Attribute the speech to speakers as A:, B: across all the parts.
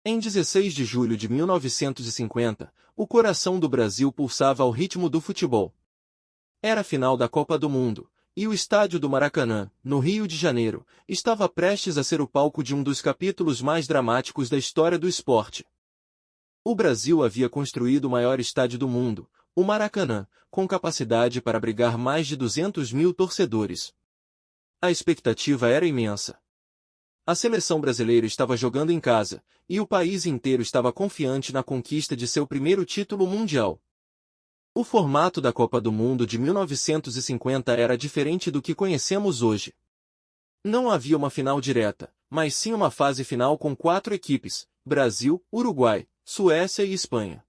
A: Em 16 de julho de 1950, o coração do Brasil pulsava ao ritmo do futebol. Era a final da Copa do Mundo, e o estádio do Maracanã, no Rio de Janeiro, estava prestes a ser o palco de um dos capítulos mais dramáticos da história do esporte. O Brasil havia construído o maior estádio do mundo, o Maracanã, com capacidade para abrigar mais de 200 mil torcedores. A expectativa era imensa. A seleção brasileira estava jogando em casa, e o país inteiro estava confiante na conquista de seu primeiro título mundial. O formato da Copa do Mundo de 1950 era diferente do que conhecemos hoje. Não havia uma final direta, mas sim uma fase final com 4 equipes: Brasil, Uruguai, Suécia e Espanha.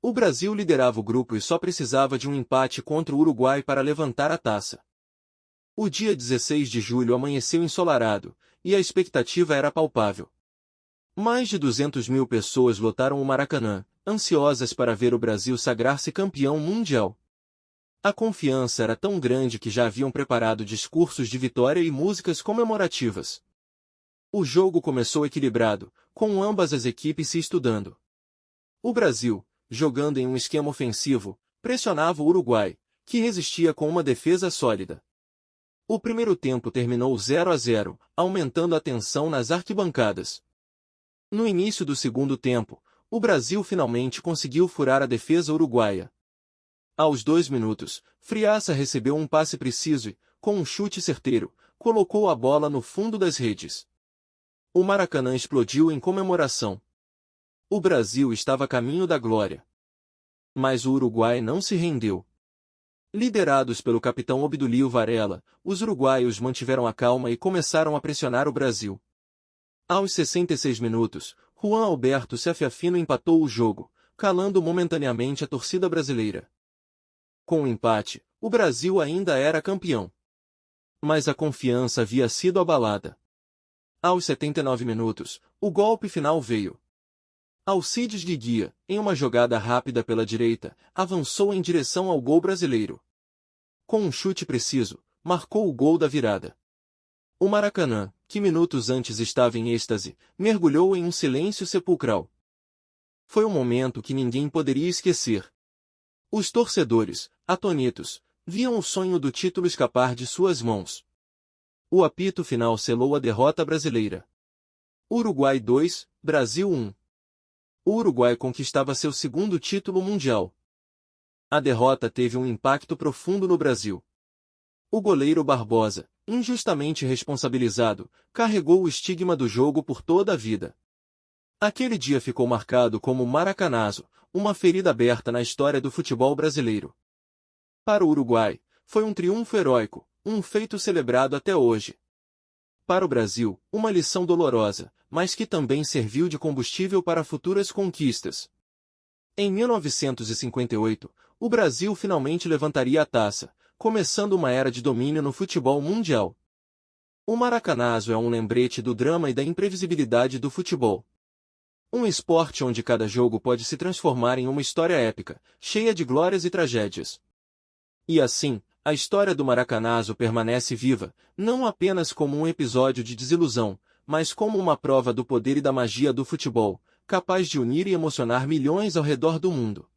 A: O Brasil liderava o grupo e só precisava de um empate contra o Uruguai para levantar a taça. O dia 16 de julho amanheceu ensolarado, e a expectativa era palpável. Mais de 200 mil pessoas lotaram o Maracanã, ansiosas para ver o Brasil sagrar-se campeão mundial. A confiança era tão grande que já haviam preparado discursos de vitória e músicas comemorativas. O jogo começou equilibrado, com ambas as equipes se estudando. O Brasil, jogando em um esquema ofensivo, pressionava o Uruguai, que resistia com uma defesa sólida. O primeiro tempo terminou 0-0, aumentando a tensão nas arquibancadas. No início do segundo tempo, o Brasil finalmente conseguiu furar a defesa uruguaia. Aos 2 minutos, Friaça recebeu um passe preciso e, com um chute certeiro, colocou a bola no fundo das redes. O Maracanã explodiu em comemoração. O Brasil estava a caminho da glória. Mas o Uruguai não se rendeu. Liderados pelo capitão Obdulio Varela, os uruguaios mantiveram a calma e começaram a pressionar o Brasil. Aos 66 minutos, Juan Alberto Sefiafino empatou o jogo, calando momentaneamente a torcida brasileira. Com o empate, o Brasil ainda era campeão. Mas a confiança havia sido abalada. Aos 79 minutos, o golpe final veio. Alcides de Guia, em uma jogada rápida pela direita, avançou em direção ao gol brasileiro. Com um chute preciso, marcou o gol da virada. O Maracanã, que minutos antes estava em êxtase, mergulhou em um silêncio sepulcral. Foi um momento que ninguém poderia esquecer. Os torcedores, atônitos, viam o sonho do título escapar de suas mãos. O apito final selou a derrota brasileira. Uruguai 2, Brasil 1. O Uruguai conquistava seu segundo título mundial. A derrota teve um impacto profundo no Brasil. O goleiro Barbosa, injustamente responsabilizado, carregou o estigma do jogo por toda a vida. Aquele dia ficou marcado como Maracanazo, uma ferida aberta na história do futebol brasileiro. Para o Uruguai, foi um triunfo heróico, um feito celebrado até hoje. Para o Brasil, uma lição dolorosa, mas que também serviu de combustível para futuras conquistas. Em 1958, o Brasil finalmente levantaria a taça, começando uma era de domínio no futebol mundial. O Maracanazo é um lembrete do drama e da imprevisibilidade do futebol. Um esporte onde cada jogo pode se transformar em uma história épica, cheia de glórias e tragédias. E assim, a história do Maracanazo permanece viva, não apenas como um episódio de desilusão, mas como uma prova do poder e da magia do futebol, capaz de unir e emocionar milhões ao redor do mundo.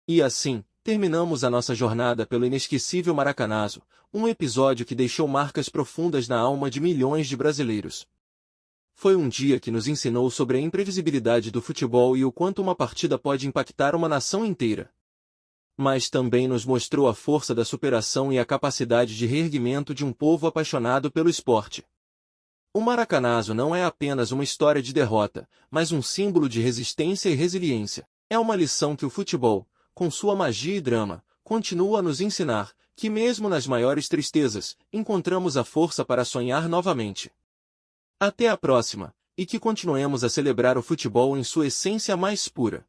A: E assim, terminamos a nossa jornada pelo inesquecível Maracanazo, um episódio que deixou marcas profundas na alma de milhões de brasileiros. Foi um dia que nos ensinou sobre a imprevisibilidade do futebol e o quanto uma partida pode impactar uma nação inteira. Mas também nos mostrou a força da superação e a capacidade de reerguimento de um povo apaixonado pelo esporte. O Maracanazo não é apenas uma história de derrota, mas um símbolo de resistência e resiliência. É uma lição que o futebol, com sua magia e drama, continua a nos ensinar, que mesmo nas maiores tristezas, encontramos a força para sonhar novamente. Até a próxima, e que continuemos a celebrar o futebol em sua essência mais pura.